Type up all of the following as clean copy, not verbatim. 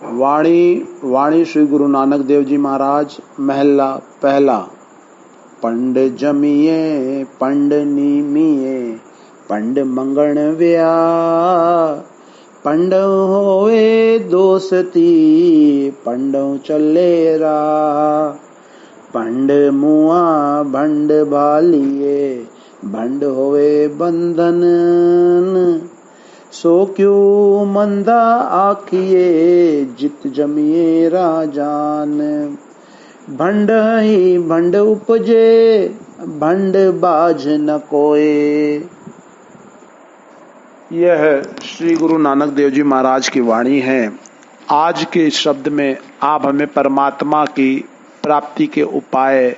वाणी श्री गुरु नानक देव जी महाराज, महला पहला। पंड जमिए पंड नीमिए पंड मंगण व्या, पंड होवे दोस्ती पंड चले रा, पंड मुआ भंड भालिए भंड होवे बंधन, सो क्यों मंदा आखिए जित जमिए राजान, भंड ही भंड उपजे भंड बाज न कोय। यह श्री गुरु नानक देव जी महाराज की वाणी है। आज के शब्द में आप हमें परमात्मा की प्राप्ति के उपाय,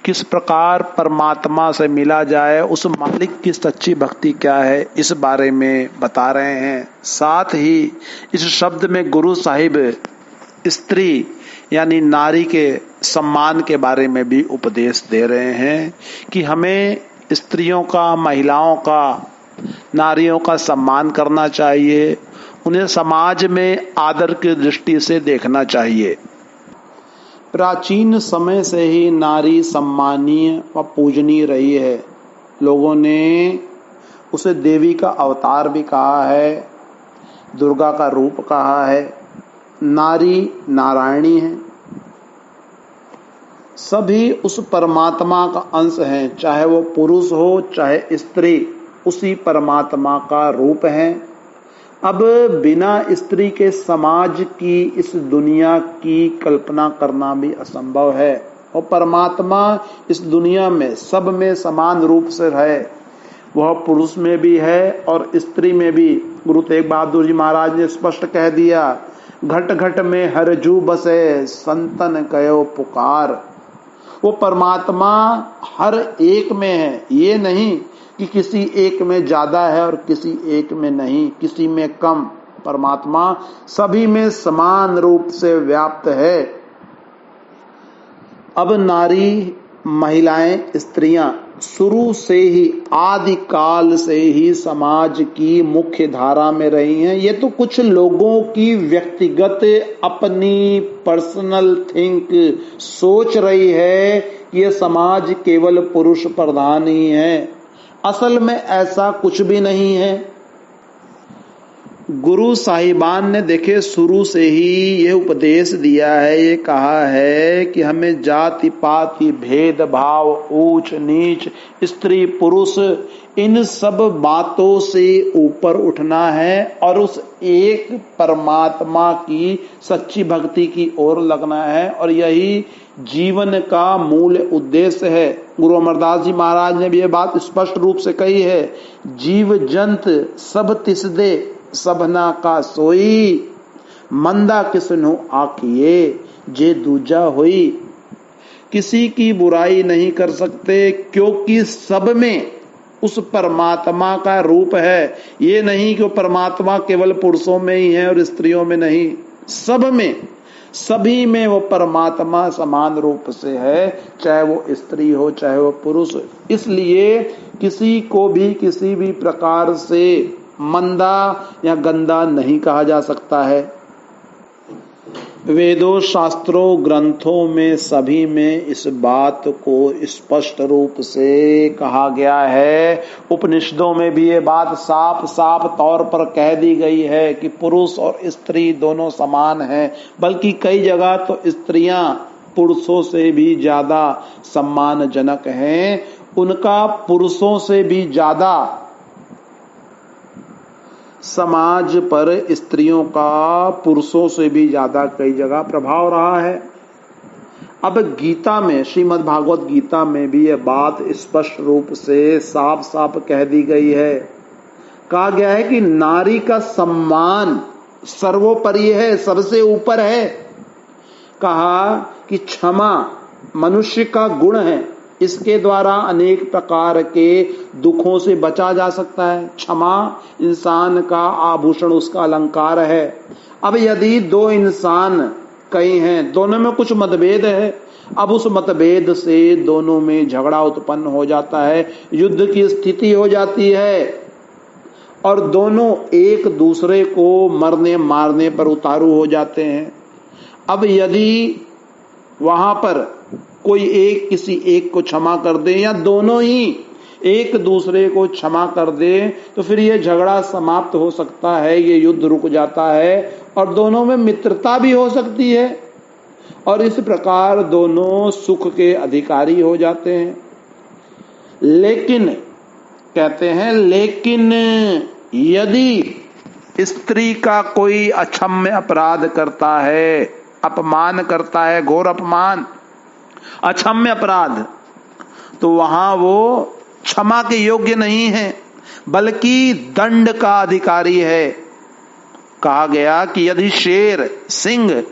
किस प्रकार परमात्मा से मिला जाए, उस मालिक की सच्ची भक्ति क्या है, इस बारे में बता रहे हैं। साथ ही इस शब्द में गुरु साहिब स्त्री यानी नारी के सम्मान के बारे में भी उपदेश दे रहे हैं कि हमें स्त्रियों का, महिलाओं का, नारियों का सम्मान करना चाहिए, उन्हें समाज में आदर की दृष्टि से देखना चाहिए। प्राचीन समय से ही नारी सम्मानीय व पूजनीय रही है। लोगों ने उसे देवी का अवतार भी कहा है, दुर्गा का रूप कहा है। नारी नारायणी है, सभी उस परमात्मा का अंश हैं, चाहे वो पुरुष हो चाहे स्त्री, उसी परमात्मा का रूप है। अब बिना स्त्री के समाज की इस दुनिया की कल्पना करना भी असंभव है। और परमात्मा इस दुनिया में सब में समान रूप से रहे, वह पुरुष में भी है और स्त्री में भी। गुरु तेग बहादुर जी महाराज ने स्पष्ट कह दिया, घट घट में हरजू बसे संतन कयो पुकार। वो परमात्मा हर एक में है, ये नहीं कि किसी एक में ज्यादा है और किसी एक में नहीं, किसी में कम। परमात्मा सभी में समान रूप से व्याप्त है। अब नारी, महिलाएं, स्त्रियां शुरू से ही, आदि काल से ही समाज की मुख्य धारा में रही हैं। ये तो कुछ लोगों की व्यक्तिगत अपनी पर्सनल सोच रही है कि ये समाज केवल पुरुष प्रधान ही है। असल में ऐसा कुछ भी नहीं है। गुरु साहिबान ने देखे शुरू से ही ये उपदेश दिया है, ये कहा है कि हमें जाति पाति भेद भाव, ऊंच नीच, स्त्री पुरुष, इन सब बातों से ऊपर उठना है और उस एक परमात्मा की सच्ची भक्ति की ओर लगना है। और यही जीवन का मूल उद्देश्य है। गुरु अमरदास जी महाराज ने भी ये बात स्पष्ट रूप से कही है, जीव जंत सब तिस दे सबना का सोई, मंदा किसनु आखिए जे दूजा होई। किसी की बुराई नहीं कर सकते क्योंकि सब में उस परमात्मा का रूप है। ये नहीं कि वो परमात्मा केवल पुरुषों में ही है और स्त्रियों में नहीं, सब में, सभी में वो परमात्मा समान रूप से है, चाहे वो स्त्री हो चाहे वो पुरुष। इसलिए किसी को भी किसी भी प्रकार से मंदा या गंदा नहीं कहा जा सकता है। वेदों, शास्त्रों, ग्रंथों में सभी में इस बात को स्पष्ट रूप से कहा गया है। उपनिषदों में भी ये बात साफ साफ तौर पर कह दी गई है कि पुरुष और स्त्री दोनों समान हैं। बल्कि कई जगह तो स्त्रियां पुरुषों से भी ज्यादा सम्मानजनक हैं, उनका पुरुषों से भी ज्यादा समाज पर स्त्रियों का पुरुषों से भी ज्यादा कई जगह प्रभाव रहा है। अब गीता में, श्रीमद् भागवत गीता में भी यह बात स्पष्ट रूप से साफ साफ कह दी गई है। कहा गया है कि नारी का सम्मान सर्वोपरि है, सबसे ऊपर है। कहा कि क्षमा मनुष्य का गुण है, इसके द्वारा अनेक प्रकार के दुखों से बचा जा सकता है। क्षमा इंसान का आभूषण, उसका अलंकार है। अब यदि दो इंसान कई हैं, दोनों में कुछ मतभेद है, अब उस मतभेद से दोनों में झगड़ा उत्पन्न हो जाता है, युद्ध की स्थिति हो जाती है, और दोनों एक दूसरे को मरने मारने पर उतारू हो जाते हैं। अब यदि वहां पर कोई एक किसी एक को क्षमा कर दे या दोनों ही एक दूसरे को क्षमा कर दे तो फिर ये झगड़ा समाप्त हो सकता है, ये युद्ध रुक जाता है और दोनों में मित्रता भी हो सकती है और इस प्रकार दोनों सुख के अधिकारी हो जाते हैं। लेकिन कहते हैं, लेकिन यदि स्त्री का कोई अक्षम्य अपराध करता है, अपमान करता है, घोर अपमान, अक्षम्य अपराध, तो वहां वो क्षमा के योग्य नहीं है बल्कि दंड का अधिकारी है। कहा गया कि यदि शेर, सिंह,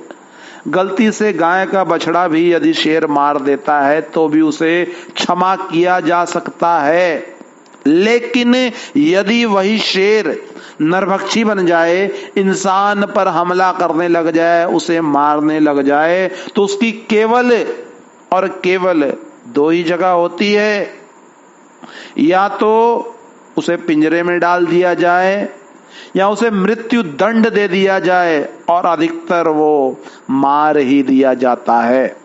गलती से गाय का बछड़ा भी यदि शेर मार देता है तो भी उसे क्षमा किया जा सकता है, लेकिन यदि वही शेर नरभक्षी बन जाए, इंसान पर हमला करने लग जाए, उसे मारने लग जाए, तो उसकी केवल और केवल दो ही जगह होती है, या तो उसे पिंजरे में डाल दिया जाए या उसे मृत्यु दंड दे दिया जाए और अधिकतर वो मार ही दिया जाता है।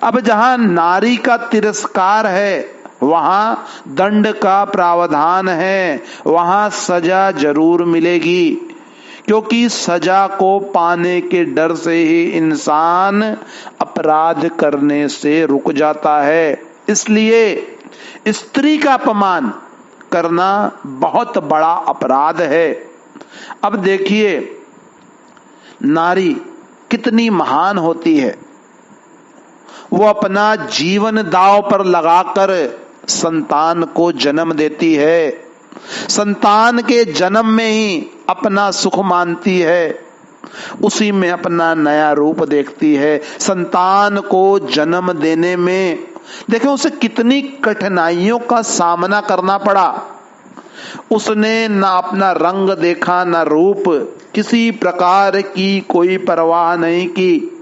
अब जहां नारी का तिरस्कार है वहां दंड का प्रावधान है, वहां सजा जरूर मिलेगी, क्योंकि सजा को पाने के डर से ही इंसान अपराध करने से रुक जाता है। इसलिए स्त्री का अपमान करना बहुत बड़ा अपराध है। अब देखिए नारी कितनी महान होती है, वो अपना जीवन दांव पर लगाकर संतान को जन्म देती है, संतान के जन्म में ही अपना सुख मानती है, उसी में अपना नया रूप देखती है। संतान को जन्म देने में देखें उसे कितनी कठिनाइयों का सामना करना पड़ा। उसने ना अपना रंग देखा, ना रूप, किसी प्रकार की कोई परवाह नहीं की,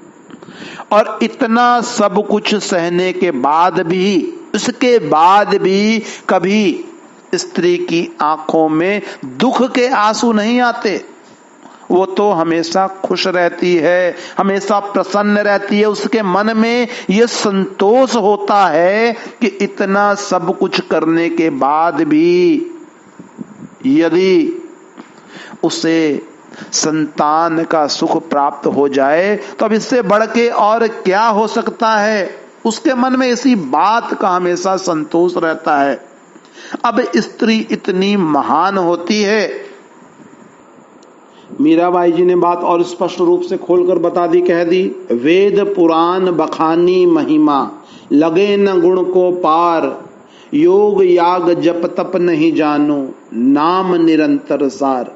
और इतना सब कुछ सहने के बाद भी, इसके बाद भी कभी स्त्री की आंखों में दुख के आंसू नहीं आते। वो तो हमेशा खुश रहती है, हमेशा प्रसन्न रहती है। उसके मन में ये संतोष होता है कि इतना सब कुछ करने के बाद भी यदि उसे संतान का सुख प्राप्त हो जाए तो अब इससे बढ़ के और क्या हो सकता है। उसके मन में इसी बात का हमेशा संतोष रहता है। अब स्त्री इतनी महान होती है, मीराबाई जी ने बात और स्पष्ट रूप से खोलकर बता दी, कह दी, वेद पुराण बखानी महिमा, लगे न गुण को पार, योग याग जप तप नहीं जानो, नाम निरंतर सार।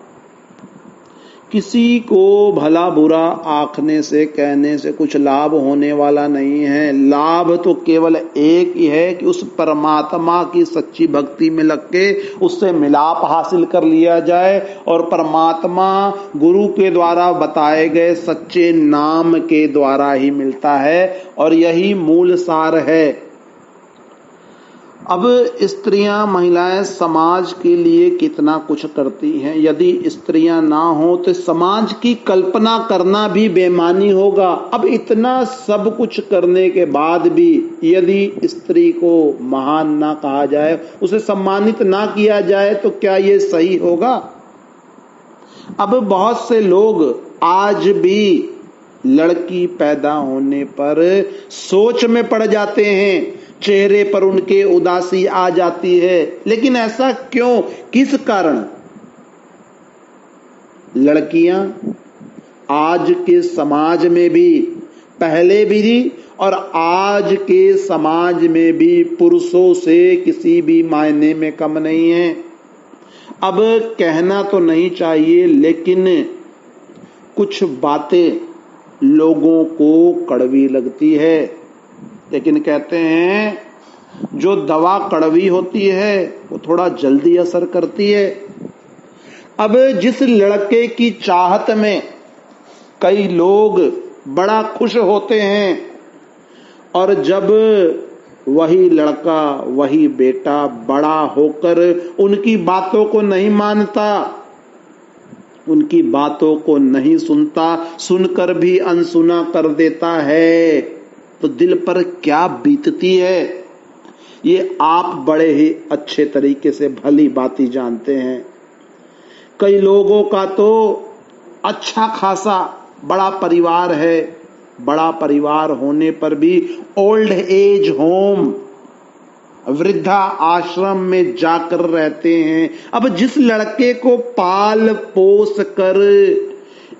किसी को भला बुरा आखने से, कहने से कुछ लाभ होने वाला नहीं है। लाभ तो केवल एक ही है कि उस परमात्मा की सच्ची भक्ति में लग के उससे मिलाप हासिल कर लिया जाए और परमात्मा गुरु के द्वारा बताए गए सच्चे नाम के द्वारा ही मिलता है, और यही मूल सार है। अब स्त्रियां, महिलाएं समाज के लिए कितना कुछ करती हैं। यदि स्त्रियां ना हो तो समाज की कल्पना करना भी बेमानी होगा। अब इतना सब कुछ करने के बाद भी यदि स्त्री को महान ना कहा जाए, उसे सम्मानित ना किया जाए, तो क्या ये सही होगा? अब बहुत से लोग आज भी लड़की पैदा होने पर सोच में पड़ जाते हैं, चेहरे पर उनके उदासी आ जाती है। लेकिन ऐसा क्यों, किस कारण? लड़कियां आज के समाज में भी, पहले भी और आज के समाज में भी पुरुषों से किसी भी मायने में कम नहीं है। अब कहना तो नहीं चाहिए, लेकिन कुछ बातें लोगों को कड़वी लगती है। लेकिन कहते हैं जो दवा कड़वी होती है वो थोड़ा जल्दी असर करती है। अब जिस लड़के की चाहत में कई लोग बड़ा खुश होते हैं और जब वही लड़का, वही बेटा बड़ा होकर उनकी बातों को नहीं मानता, उनकी बातों को नहीं सुनता, सुनकर भी अनसुना कर देता है, तो दिल पर क्या बीतती है ये आप बड़े ही अच्छे तरीके से भली बाती जानते हैं। कई लोगों का तो अच्छा खासा बड़ा परिवार है, बड़ा परिवार होने पर भी ओल्ड एज होम, वृद्धा आश्रम में जाकर रहते हैं। अब जिस लड़के को पाल पोस कर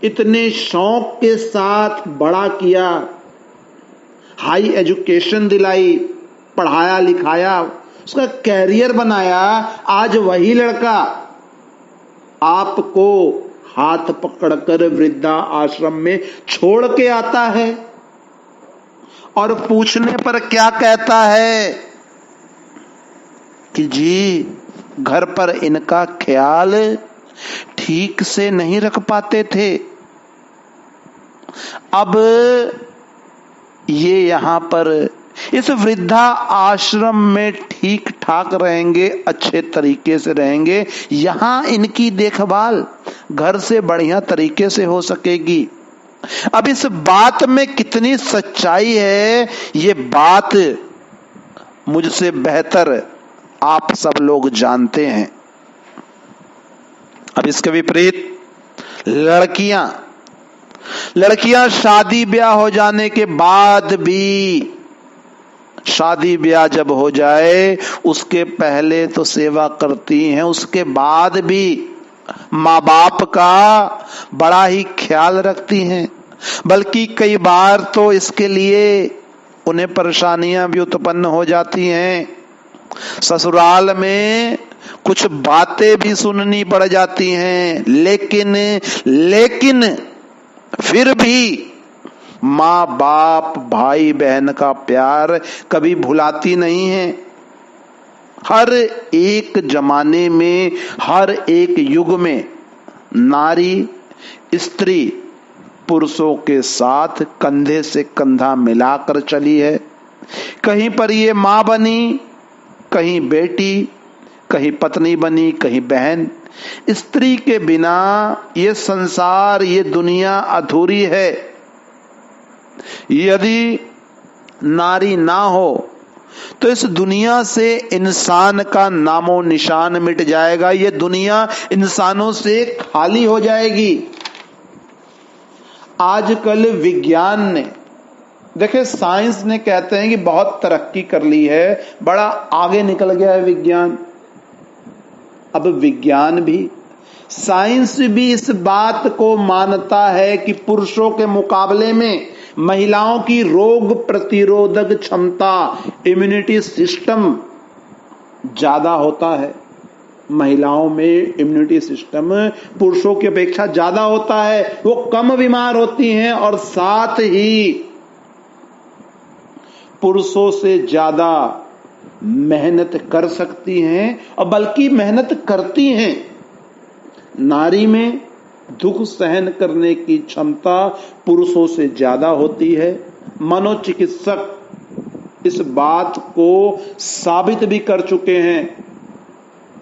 इतने शौक के साथ बड़ा किया, हाई एजुकेशन दिलाई, पढ़ाया लिखाया, उसका कैरियर बनाया, आज वही लड़का आपको हाथ पकड़कर वृद्धा आश्रम में छोड़ के आता है और पूछने पर क्या कहता है कि जी घर पर इनका ख्याल ठीक से नहीं रख पाते थे, अब ये यहां पर इस वृद्धा आश्रम में ठीक ठाक रहेंगे, अच्छे तरीके से रहेंगे, यहां इनकी देखभाल घर से बढ़िया तरीके से हो सकेगी। अब इस बात में कितनी सच्चाई है ये बात मुझसे बेहतर आप सब लोग जानते हैं। अब इसके विपरीत लड़कियां शादी ब्याह हो जाने के बाद भी, शादी ब्याह जब हो जाए उसके पहले तो सेवा करती हैं, उसके बाद भी माँ बाप का बड़ा ही ख्याल रखती हैं, बल्कि कई बार तो इसके लिए उन्हें परेशानियां भी उत्पन्न हो जाती हैं। ससुराल में कुछ बातें भी सुननी पड़ जाती हैं, लेकिन फिर भी माँ बाप भाई बहन का प्यार कभी भुलाती नहीं है। हर एक जमाने में, हर एक युग में नारी स्त्री पुरुषों के साथ कंधे से कंधा मिलाकर चली है। कहीं पर ये माँ बनी, कहीं बेटी, कहीं पत्नी बनी, कहीं बहन। स्त्री के बिना ये संसार, ये दुनिया अधूरी है। यदि नारी ना हो तो इस दुनिया से इंसान का नामो निशान मिट जाएगा, ये दुनिया इंसानों से खाली हो जाएगी। आजकल विज्ञान ने, देखिए साइंस ने कहते हैं कि बहुत तरक्की कर ली है, बड़ा आगे निकल गया है विज्ञान। अब विज्ञान भी, साइंस भी इस बात को मानता है कि पुरुषों के मुकाबले में महिलाओं की रोग प्रतिरोधक क्षमता, इम्यूनिटी सिस्टम ज्यादा होता है। महिलाओं में इम्यूनिटी सिस्टम पुरुषों की अपेक्षा ज्यादा होता है, वो कम बीमार होती हैं और साथ ही पुरुषों से ज्यादा मेहनत कर सकती हैं, और बल्कि मेहनत करती हैं। नारी में दुख सहन करने की क्षमता पुरुषों से ज्यादा होती है। मनोचिकित्सक इस बात को साबित भी कर चुके हैं।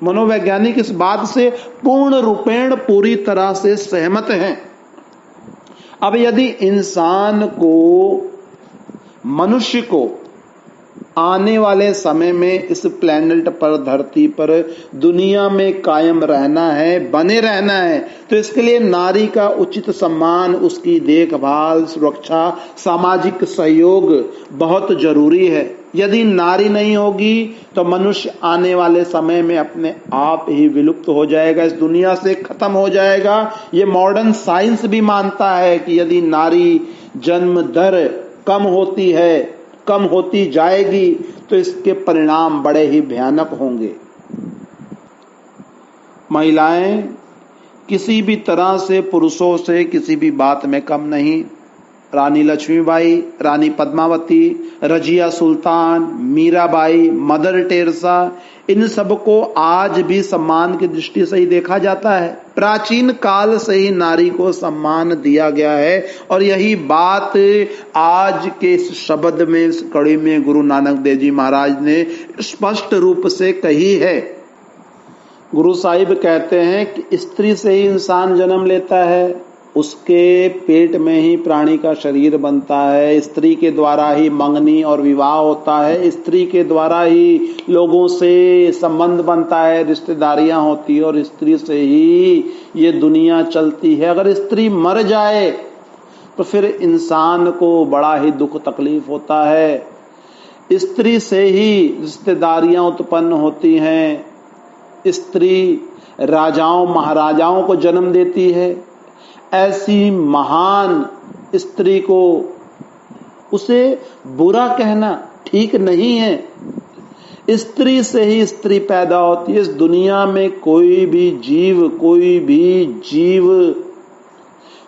मनोवैज्ञानिक इस बात से पूर्ण रूपेण पूरी तरह से सहमत हैं। अब यदि इंसान को, मनुष्य को आने वाले समय में इस प्लैनेट पर, धरती पर, दुनिया में कायम रहना है, बने रहना है, तो इसके लिए नारी का उचित सम्मान, उसकी देखभाल, सुरक्षा, सामाजिक सहयोग बहुत जरूरी है। यदि नारी नहीं होगी तो मनुष्य आने वाले समय में अपने आप ही विलुप्त हो जाएगा, इस दुनिया से खत्म हो जाएगा। ये मॉडर्न साइंस भी मानता है कि यदि नारी जन्म दर कम होती है, कम होती जाएगी, तो इसके परिणाम बड़े ही भयानक होंगे। महिलाएं किसी भी तरह से पुरुषों से किसी भी बात में कम नहीं। रानी लक्ष्मीबाई, रानी पद्मावती, रजिया सुल्तान, मीराबाई, मदर टेरेसा, इन सबको आज भी सम्मान की दृष्टि से ही देखा जाता है। प्राचीन काल से ही नारी को सम्मान दिया गया है और यही बात आज के इस शब्द में, इस कड़ी में गुरु नानक देव जी महाराज ने स्पष्ट रूप से कही है। गुरु साहिब कहते हैं कि स्त्री से ही इंसान जन्म लेता है, उसके पेट में ही प्राणी का शरीर बनता है, स्त्री के द्वारा ही मंगनी और विवाह होता है, स्त्री के द्वारा ही लोगों से संबंध बनता है, रिश्तेदारियां होती है और स्त्री से ही ये दुनिया चलती है। अगर स्त्री मर जाए तो फिर इंसान को बड़ा ही दुख तकलीफ होता है। स्त्री से ही रिश्तेदारियां उत्पन्न होती हैं, स्त्री राजाओं महाराजाओं को जन्म देती है। ऐसी महान स्त्री को उसे बुरा कहना ठीक नहीं है। स्त्री से ही स्त्री पैदा होती है। इस दुनिया में कोई भी जीव,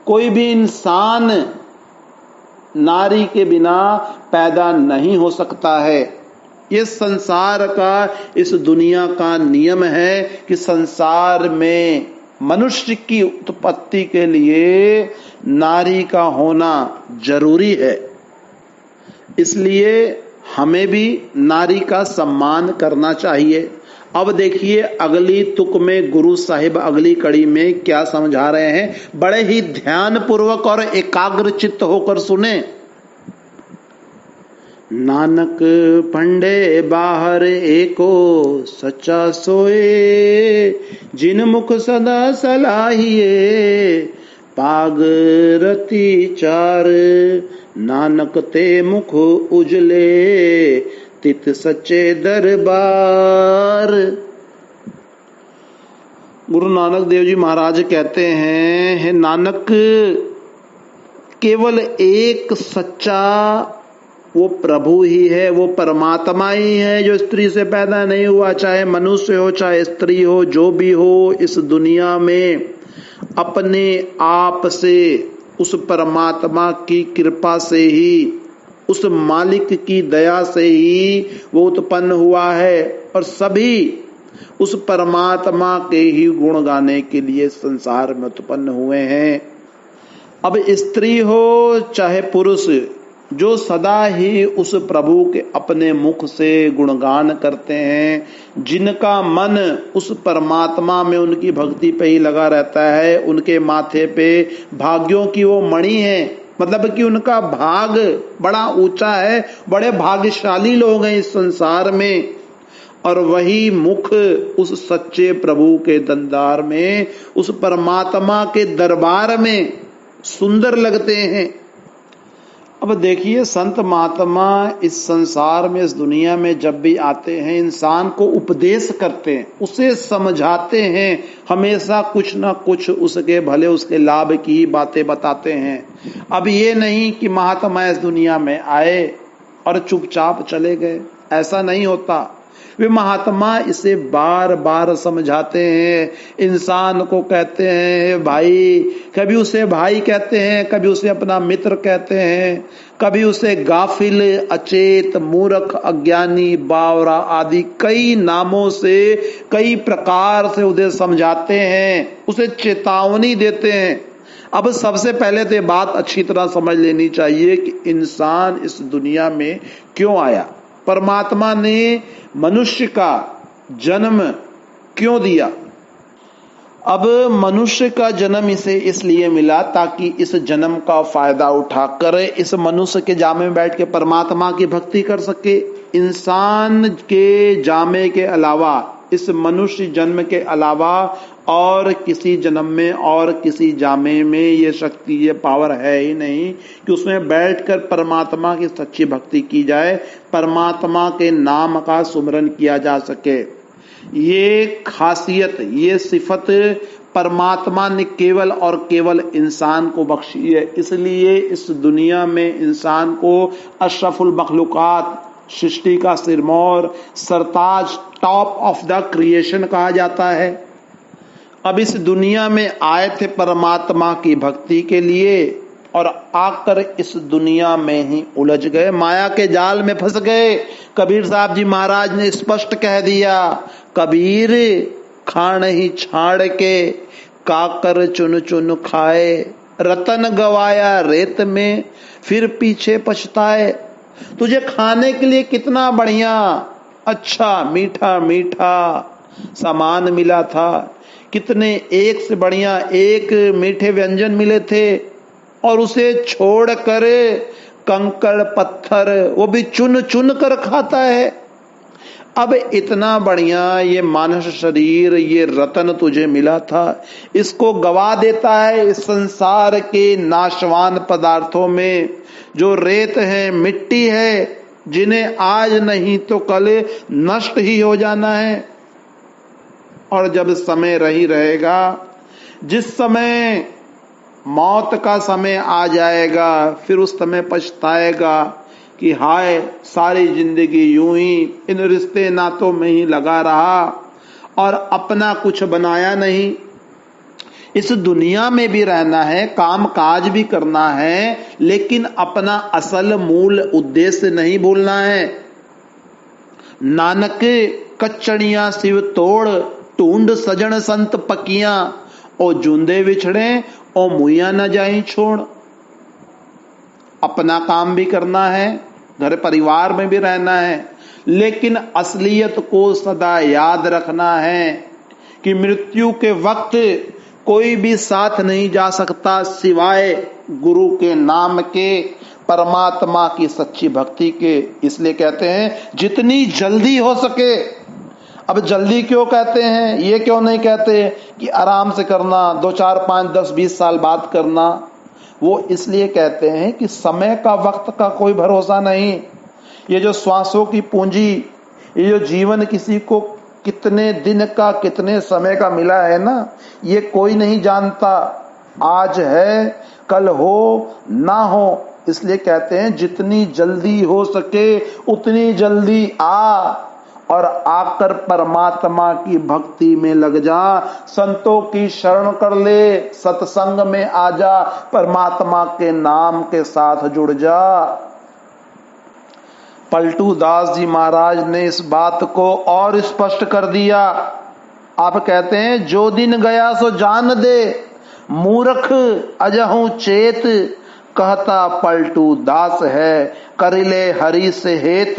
कोई भी इंसान नारी के बिना पैदा नहीं हो सकता है। ये संसार का, इस दुनिया का नियम है कि संसार में मनुष्य की उत्पत्ति के लिए नारी का होना जरूरी है। इसलिए हमें भी नारी का सम्मान करना चाहिए। अब देखिए अगली तुक में गुरु साहिब अगली कड़ी में क्या समझा रहे हैं, बड़े ही ध्यान पूर्वक और एकाग्र चित्त होकर सुने। नानक पंडे बाहर एको सच्चा सोए, जिन मुख सदा सलाहिए, पाग रति चार, नानक ते मुख उजले, तित सच्चे दरबार। गुरु नानक देव जी महाराज कहते हैं, हे नानक, केवल एक सच्चा वो प्रभु ही है, वो परमात्मा ही है जो स्त्री से पैदा नहीं हुआ। चाहे मनुष्य हो चाहे स्त्री हो, जो भी हो, इस दुनिया में अपने आप से उस परमात्मा की कृपा से ही, उस मालिक की दया से ही वो उत्पन्न हुआ है और सभी उस परमात्मा के ही गुण गाने के लिए संसार में उत्पन्न हुए हैं। अब स्त्री हो चाहे पुरुष, जो सदा ही उस प्रभु के अपने मुख से गुणगान करते हैं, जिनका मन उस परमात्मा में उनकी भक्ति पे ही लगा रहता है, उनके माथे पे भाग्यों की वो मणि है, मतलब कि उनका भाग बड़ा ऊंचा है, बड़े भाग्यशाली लोग हैं इस संसार में। और वही मुख उस सच्चे प्रभु के दरबार में, उस परमात्मा के दरबार में सुंदर लगते हैं। अब देखिए संत महात्मा इस संसार में, इस दुनिया में जब भी आते हैं, इंसान को उपदेश करते हैं, उसे समझाते हैं, हमेशा कुछ ना कुछ उसके भले, उसके लाभ की ही बातें बताते हैं। अब ये नहीं कि महात्मा इस दुनिया में आए और चुपचाप चले गए, ऐसा नहीं होता। वे महात्मा इसे बार बार समझाते हैं, इंसान को कहते हैं भाई, कभी उसे भाई कहते हैं, कभी उसे अपना मित्र कहते हैं, कभी उसे गाफिल, अचेत, मूर्ख, अज्ञानी, बावरा आदि कई नामों से, कई प्रकार से उसे समझाते हैं, उसे चेतावनी देते हैं। अब सबसे पहले तो ये बात अच्छी तरह समझ लेनी चाहिए कि इंसान इस दुनिया में क्यों आया, परमात्मा ने मनुष्य का जन्म क्यों दिया। अब मनुष्य का जन्म इसे इसलिए मिला ताकि इस जन्म का फायदा उठाकर इस मनुष्य के जामे में बैठ के परमात्मा की भक्ति कर सके। इंसान के जामे के अलावा, इस मनुष्य जन्म के अलावा और किसी जन्म में और किसी जामे में ये शक्ति, ये पावर है ही नहीं कि उसमें बैठकर परमात्मा की सच्ची भक्ति की जाए, परमात्मा के नाम का सुमरन किया जा सके। ये खासियत, ये सिफत परमात्मा ने केवल और केवल इंसान को बख्शी है। इसलिए इस दुनिया में इंसान को अशरफुल मखलूकात, सृष्टि का सिरमौर, सरताज, टॉप ऑफ द क्रिएशन कहा जाता है। अब इस दुनिया में आए थे परमात्मा की भक्ति के लिए और आकर इस दुनिया में ही उलझ गए, माया के जाल में फंस गए। कबीर साहब जी महाराज ने स्पष्ट कह दिया, कबीर खाण ही छाड़ के काकर चुन चुन खाए, रतन गवाया रेत में फिर पीछे पछताए। तुझे खाने के लिए कितना बढ़िया अच्छा मीठा मीठा सामान मिला था, कितने एक से बढ़िया एक मीठे व्यंजन मिले थे, और उसे छोड़कर कंकड़ पत्थर वो भी चुन चुन कर खाता है। अब इतना बढ़िया ये मानस शरीर, ये रतन तुझे मिला था, इसको गवा देता है इस संसार के नाशवान पदार्थों में, जो रेत है, मिट्टी है, जिन्हें आज नहीं तो कल नष्ट ही हो जाना है। और जब समय रही रहेगा, जिस समय मौत का समय आ जाएगा, फिर उस समय पछताएगा कि हाय सारी जिंदगी यूं ही इन रिश्ते नातों में ही लगा रहा और अपना कुछ बनाया नहीं। इस दुनिया में भी रहना है, काम काज भी करना है, लेकिन अपना असल मूल उद्देश्य नहीं भूलना है। नानक कच्चड़ियां शिव तोड़, टूंड सजन संत पकियां, ओ जूंदे विछड़े ओ मुइया न जाई छोड़। अपना काम भी करना है, घर परिवार में भी रहना है, लेकिन असलियत को सदा याद रखना है कि मृत्यु के वक्त कोई भी साथ नहीं जा सकता सिवाय गुरु के नाम के, परमात्मा की सच्ची भक्ति के। इसलिए कहते हैं जितनी जल्दी हो सके। अब जल्दी क्यों कहते हैं, ये क्यों नहीं कहते कि आराम से करना, 2 4 5 10 20 साल बाद करना। वो इसलिए कहते हैं कि समय का, वक्त का कोई भरोसा नहीं। ये जो श्वासों की पूंजी, ये जो जीवन किसी को कितने दिन का, कितने समय का मिला है ना, ये कोई नहीं जानता। आज है, कल हो ना हो। इसलिए कहते हैं जितनी जल्दी हो सके उतनी जल्दी आ, और आकर परमात्मा की भक्ति में लग जा, संतों की शरण कर ले, सत्संग में आ जा, परमात्मा के नाम के साथ जुड़ जा। पलटू दास जी महाराज ने इस बात को और स्पष्ट कर दिया। आप कहते हैं जो दिन गया सो जान दे, मूर्ख अजहू चेत, कहता पलटू दास है, करिले हरि से हेत।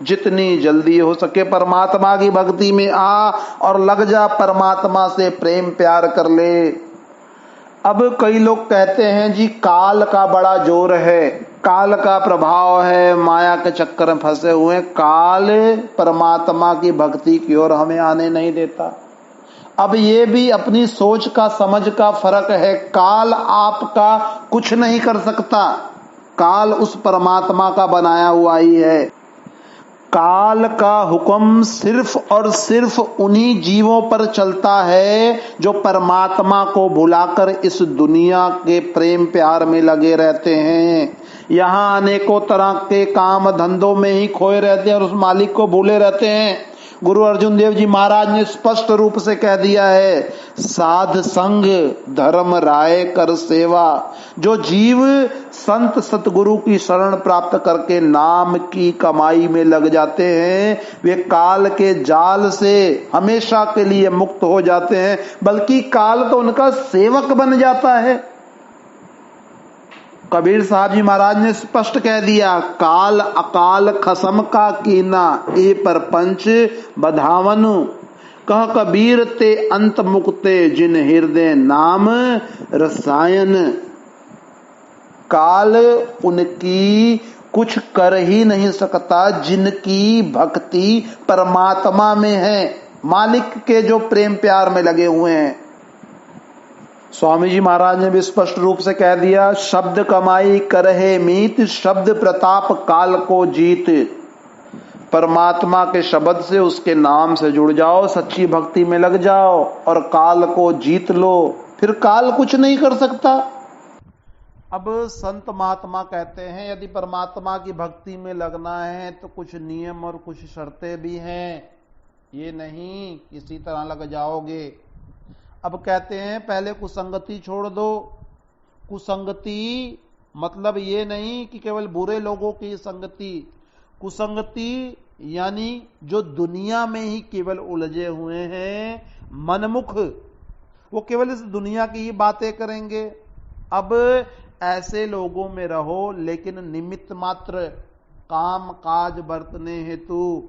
जितनी जल्दी हो सके परमात्मा की भक्ति में आ और लग जा, परमात्मा से प्रेम प्यार कर ले। अब कई लोग कहते हैं जी काल का बड़ा जोर है, काल का प्रभाव है, माया के चक्कर में फंसे हुए हैं, काल परमात्मा की भक्ति की ओर हमें आने नहीं देता। अब ये भी अपनी सोच का, समझ का फर्क है। काल आपका कुछ नहीं कर सकता, काल उस परमात्मा का बनाया हुआ ही है। काल का हुक्म सिर्फ और सिर्फ उन्हीं जीवों पर चलता है जो परमात्मा को भुलाकर इस दुनिया के प्रेम प्यार में लगे रहते हैं। यहाँ अनेकों तरह के काम धंधों में ही खोए रहते हैं और उस मालिक को भूले रहते हैं। गुरु अर्जुन देव जी महाराज ने स्पष्ट रूप से कह दिया है, साध संग धर्म राय कर सेवा। जो जीव संत सतगुरु की शरण प्राप्त करके नाम की कमाई में लग जाते हैं, वे काल के जाल से हमेशा के लिए मुक्त हो जाते हैं, बल्कि काल तो उनका सेवक बन जाता है। कबीर साहब जी महाराज ने स्पष्ट कह दिया, काल अकाल खसम का कीना, ए पर पंच बधावनु। कह कबीर ते अंत मुक्ते, जिन हृदय नाम रसायन। काल उनकी कुछ कर ही नहीं सकता जिनकी भक्ति परमात्मा में है, मालिक के जो प्रेम प्यार में लगे हुए हैं। स्वामी जी महाराज ने भी स्पष्ट रूप से कह दिया, शब्द कमाई करहे मीत, शब्द प्रताप काल को जीत। परमात्मा के शब्द से, उसके नाम से जुड़ जाओ, सच्ची भक्ति में लग जाओ और काल को जीत लो, फिर काल कुछ नहीं कर सकता। अब संत महात्मा कहते हैं यदि परमात्मा की भक्ति में लगना है तो कुछ नियम और कुछ शर्तें भी हैं, ये नहीं किसी तरह लग जाओगे। अब कहते हैं पहले कुसंगति छोड़ दो, कुसंगति मतलब ये नहीं कि केवल बुरे लोगों की संगति, कुसंगति यानी जो दुनिया में ही केवल उलझे हुए हैं, मनमुख, वो केवल इस दुनिया की ही बातें करेंगे। अब ऐसे लोगों में रहो, लेकिन निमित्त मात्र काम काज बरतने हेतु।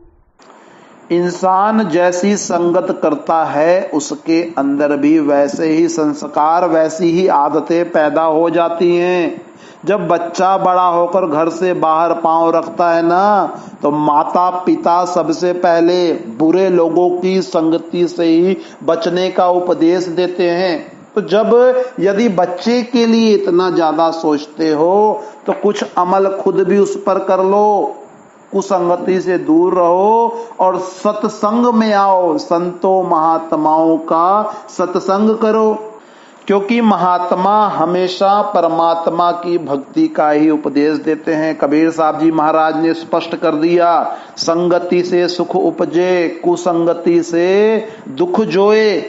इंसान जैसी संगत करता है उसके अंदर भी वैसे ही संस्कार, वैसी ही आदतें पैदा हो जाती हैं। जब बच्चा बड़ा होकर घर से बाहर पांव रखता है ना, तो माता पिता सबसे पहले बुरे लोगों की संगति से ही बचने का उपदेश देते हैं। तो जब यदि बच्चे के लिए इतना ज्यादा सोचते हो तो कुछ अमल खुद भी उस पर कर लो, कुसंगति से दूर रहो और सत्संग में आओ, संतों महात्माओं का सत्संग करो, क्योंकि महात्मा हमेशा परमात्मा की भक्ति का ही उपदेश देते हैं। कबीर साहब जी महाराज ने स्पष्ट कर दिया, संगति से सुख उपजे, कुसंगति से दुख जोए।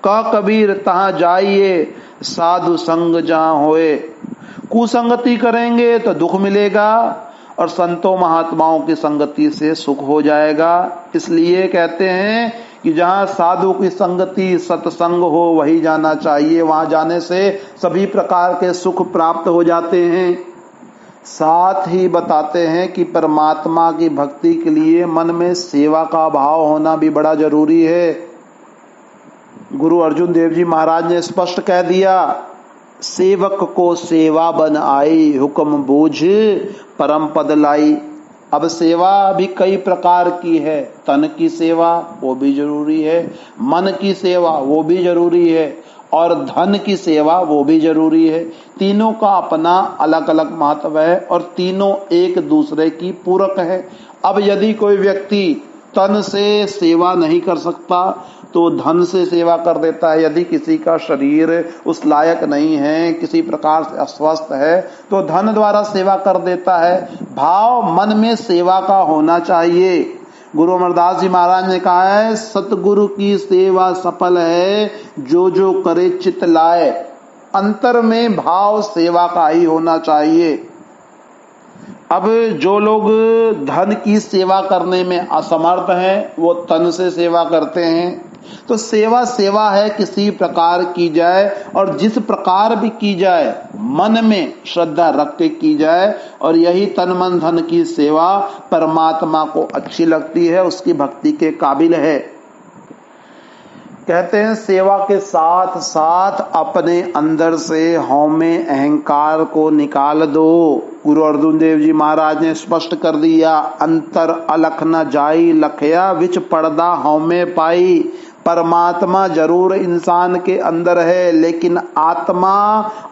का कबीर तहां जाइए, साधु संग जहां होए। कुसंगति करेंगे तो दुख मिलेगा और संतों महात्माओं की संगति से सुख हो जाएगा। इसलिए कहते हैं कि जहां साधु की संगति, सत्संग हो, वही जाना चाहिए। वहां जाने से सभी प्रकार के सुख प्राप्त हो जाते हैं। साथ ही बताते हैं कि परमात्मा की भक्ति के लिए मन में सेवा का भाव होना भी बड़ा जरूरी है। गुरु अर्जुन देव जी महाराज ने स्पष्ट कह दिया, सेवक को सेवा बन आई, हुक्म बूझ परम पद लाई। अब सेवा भी कई प्रकार की है। तन की सेवा वो भी जरूरी है, मन की सेवा वो भी जरूरी है, और धन की सेवा वो भी जरूरी है। तीनों का अपना अलग अलग महत्व है और तीनों एक दूसरे की पूरक है। अब यदि कोई व्यक्ति तन से सेवा नहीं कर सकता तो धन से सेवा कर देता है। यदि किसी का शरीर उस लायक नहीं है, किसी प्रकार से अस्वस्थ है, तो धन द्वारा सेवा कर देता है। भाव मन में सेवा का होना चाहिए। गुरु अमरदास जी महाराज ने कहा है, सतगुरु की सेवा सफल है, जो जो करे चित लाए। अंतर में भाव सेवा का ही होना चाहिए। अब जो लोग धन की सेवा करने में असमर्थ हैं, वो तन से सेवा करते हैं। तो सेवा सेवा है, किसी प्रकार की जाए और जिस प्रकार भी की जाए मन में श्रद्धा रख के की जाए, और यही तन मन धन की सेवा परमात्मा को अच्छी लगती है, उसकी भक्ति के काबिल है। कहते हैं सेवा के साथ साथ अपने अंदर से हौमे अहंकार को निकाल दो। गुरु अर्जुन देव जी महाराज ने स्पष्ट कर दिया, अंतर अलख न जाई लखया, विच पर्दा हौमे पाई। परमात्मा जरूर इंसान के अंदर है, लेकिन आत्मा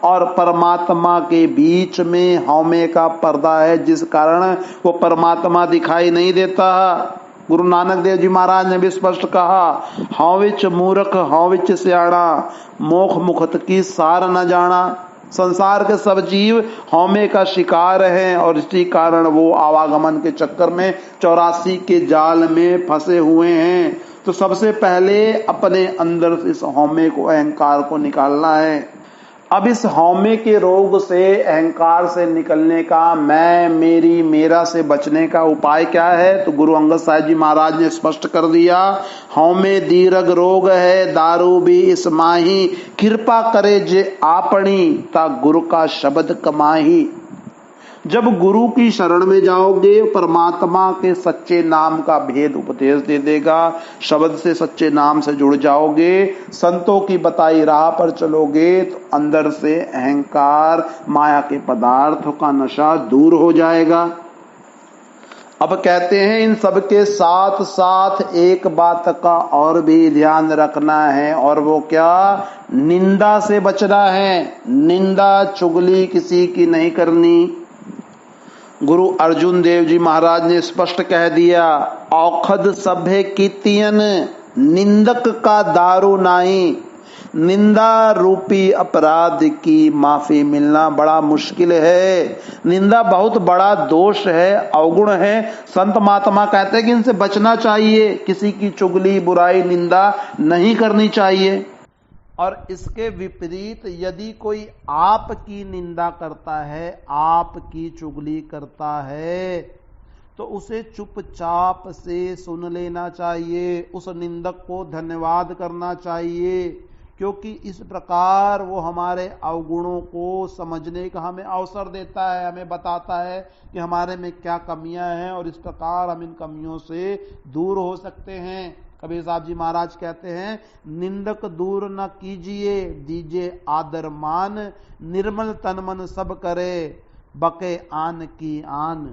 और परमात्मा के बीच में हौमे का पर्दा है, जिस कारण वो परमात्मा दिखाई नहीं देता। गुरु नानक देव जी महाराज ने भी स्पष्ट कहा, हौं विच मूर्ख हौं विच सियाणा, मोख मुखत की सार न जाना। संसार के सब जीव हौमे का शिकार हैं और इसी कारण वो आवागमन के चक्कर में 84 के जाल में फंसे हुए हैं। तो सबसे पहले अपने अंदर से इस हौमे को, अहंकार को निकालना है। अब इस हौमे के रोग से, अहंकार से निकलने का, मैं मेरी मेरा से बचने का उपाय क्या है? तो गुरु अंगद साहिब जी महाराज ने स्पष्ट कर दिया, हौमे दीर्घ रोग है, दारू भी इस माही, कृपा करे जे आपनी, ता गुरु का शब्द कमाही। जब गुरु की शरण में जाओगे, परमात्मा के सच्चे नाम का भेद उपदेश दे देगा। शब्द से, सच्चे नाम से जुड़ जाओगे, संतों की बताई राह पर चलोगे, तो अंदर से अहंकार, माया के पदार्थों का नशा दूर हो जाएगा। अब कहते हैं, इन सब के साथ साथ एक बात का और भी ध्यान रखना है, और वो क्या? निंदा से बचना है। निंदा चुगली किसी की नहीं करनी। गुरु अर्जुन देव जी महाराज ने स्पष्ट कह दिया, औखद सभे कीतियन, निंदक का दारू नाही। निंदा रूपी अपराध की माफी मिलना बड़ा मुश्किल है। निंदा बहुत बड़ा दोष है, अवगुण है। संत महात्मा कहते हैं कि इनसे बचना चाहिए। किसी की चुगली, बुराई, निंदा नहीं करनी चाहिए। और इसके विपरीत यदि कोई आपकी निंदा करता है, आपकी चुगली करता है, तो उसे चुपचाप से सुन लेना चाहिए, उस निंदक को धन्यवाद करना चाहिए, क्योंकि इस प्रकार वो हमारे अवगुणों को समझने का हमें अवसर देता है, हमें बताता है कि हमारे में क्या कमियां हैं और इस प्रकार हम इन कमियों से दूर हो सकते हैं। कबीर साहब जी महाराज कहते हैं, निंदक दूर न कीजिए, दीजिए आदर मान, निर्मल तन मन सब करे, बके आन की आन।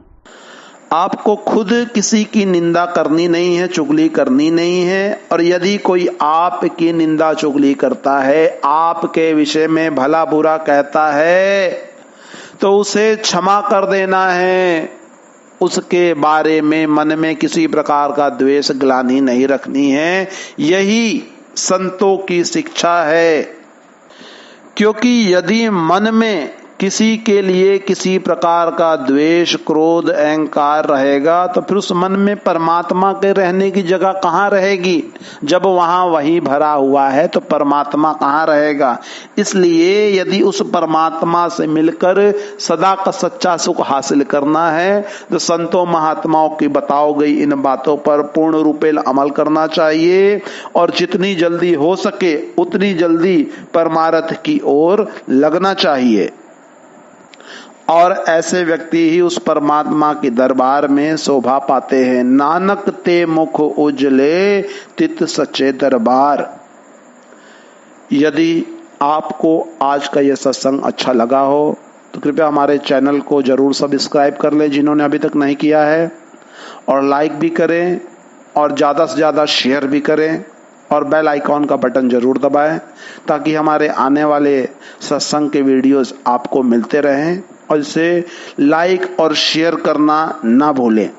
आपको खुद किसी की निंदा करनी नहीं है, चुगली करनी नहीं है, और यदि कोई आपकी निंदा चुगली करता है, आपके विषय में भला बुरा कहता है, तो उसे क्षमा कर देना है, उसके बारे में मन में किसी प्रकार का द्वेष ग्लानि नहीं रखनी है। यही संतों की शिक्षा है, क्योंकि यदि मन में किसी के लिए किसी प्रकार का द्वेष, क्रोध, अहंकार रहेगा, तो फिर उस मन में परमात्मा के रहने की जगह कहाँ रहेगी? जब वहां वही भरा हुआ है तो परमात्मा कहाँ रहेगा? इसलिए यदि उस परमात्मा से मिलकर सदा का सच्चा सुख हासिल करना है, तो संतों महात्माओं की बताओ गई इन बातों पर पूर्ण रूपे अमल करना चाहिए, और जितनी जल्दी हो सके उतनी जल्दी परमार्थ की ओर लगना चाहिए। और ऐसे व्यक्ति ही उस परमात्मा के दरबार में शोभा पाते हैं। नानक ते मुख उजले, तित सच्चे दरबार। यदि आपको आज का यह सत्संग अच्छा लगा हो तो कृपया हमारे चैनल को जरूर सब्सक्राइब कर लें जिन्होंने अभी तक नहीं किया है, और लाइक भी करें, और ज्यादा से ज्यादा शेयर भी करें, और बेल आइकॉन का बटन जरूर दबाएं, ताकि हमारे आने वाले सत्संग के वीडियोस आपको मिलते रहें, और इसे लाइक और शेयर करना ना भूलें।